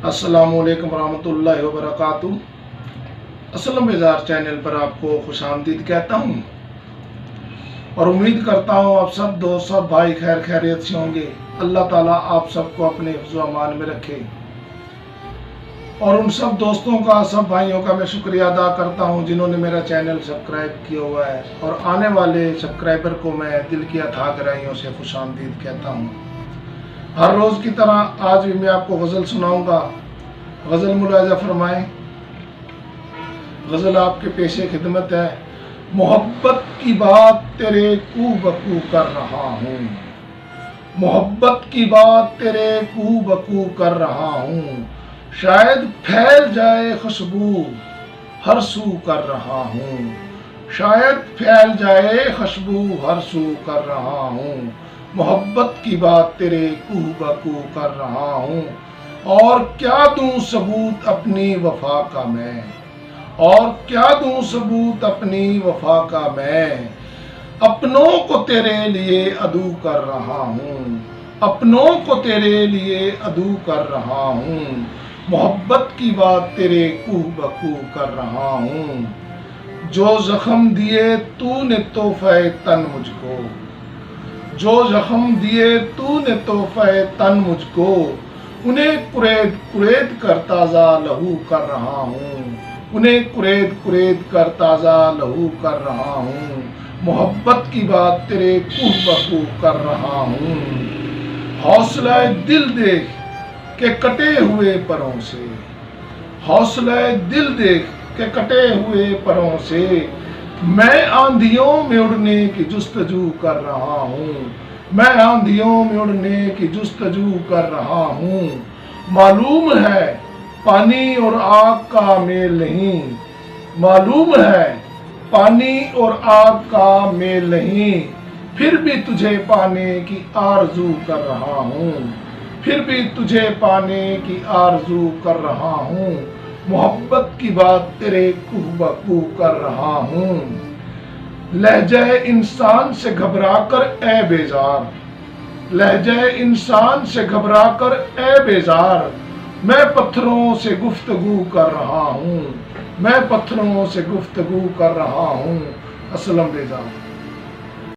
السلام علیکم ورحمۃ اللہ وبرکاتہ۔ اسلم بیزار چینل پر آپ کو خوش آمدید کہتا ہوں اور امید کرتا ہوں آپ سب دوست سب بھائی خیر خیریت سے ہوں گے۔ اللہ تعالیٰ آپ سب کو اپنے حفظ و امان میں رکھے اور ان سب دوستوں کا سب بھائیوں کا میں شکریہ ادا کرتا ہوں جنہوں نے میرا چینل سبسکرائب کیا ہوا ہے، اور آنے والے سبسکرائبر کو میں دل کی اتھا گہرائیوں سے خوش آمدید کہتا ہوں۔ ہر روز کی طرح آج بھی میں آپ کو غزل سناؤں گا۔ غزل ملاحظہ فرمائیں۔ غزل آپ کے پیش خدمت ہے۔ محبت کی بات تیرے کو بکو کر رہا ہوں، محبت کی بات تیرے کو بکو کر رہا ہوں، شاید پھیل جائے خوشبو ہر سو کر رہا ہوں، شاید پھیل جائے خوشبو ہر سو کر رہا ہوں، محبت کی بات تیرے کو بکو کر رہا ہوں، اور کیا دوں ثبوت اپنی وفا کا میں، اور کیا دوں ثبوت اپنی وفا کا میں، اپنوں کو تیرے لیے عدو کر رہا ہوں، اپنوں کو تیرے لیے عدو کر رہا ہوں، محبت کی بات تیرے کو بکو کر رہا ہوں، جو زخم دیے تو نے تحفہ تن مجھ کو، جو زخم دیے تو نے تحفہ تن مجھ کو، انہیں قرید قرید کر تازہ لہو کر رہا ہوں، انہیں قرید قرید کر تازہ لہو کر رہا ہوں، محبت کی بات تیرے کوہ بکو کر رہا ہوں، حوصلہ دل دیکھ کہ کٹے ہوئے پروں سے، حوصلہ دل دیکھ کہ کٹے ہوئے پروں سے، میں آندھیوں میں اڑنے کی جستجو کر رہا ہوں، میں آندھیوں میں اڑنے کی جستجو کر رہا ہوں، معلوم ہے پانی اور آگ کا میل نہیں، معلوم ہے پانی اور آگ کا میل نہیں، پھر بھی تجھے پانے کی آرزو کر رہا ہوں، پھر بھی تجھے پانے کی آرزو کر رہا ہوں، محبت کی بات تیرے کوہ بکو کر رہا ہوں، لہجہ انسان سے گھبرا کر اے بیزار، لہجہ انسان سے گھبرا کر اے بیزار، میں پتھروں سے گفتگو کر رہا ہوں، میں پتھروں سے گفتگو کر رہا ہوں۔ اسلم بیزار۔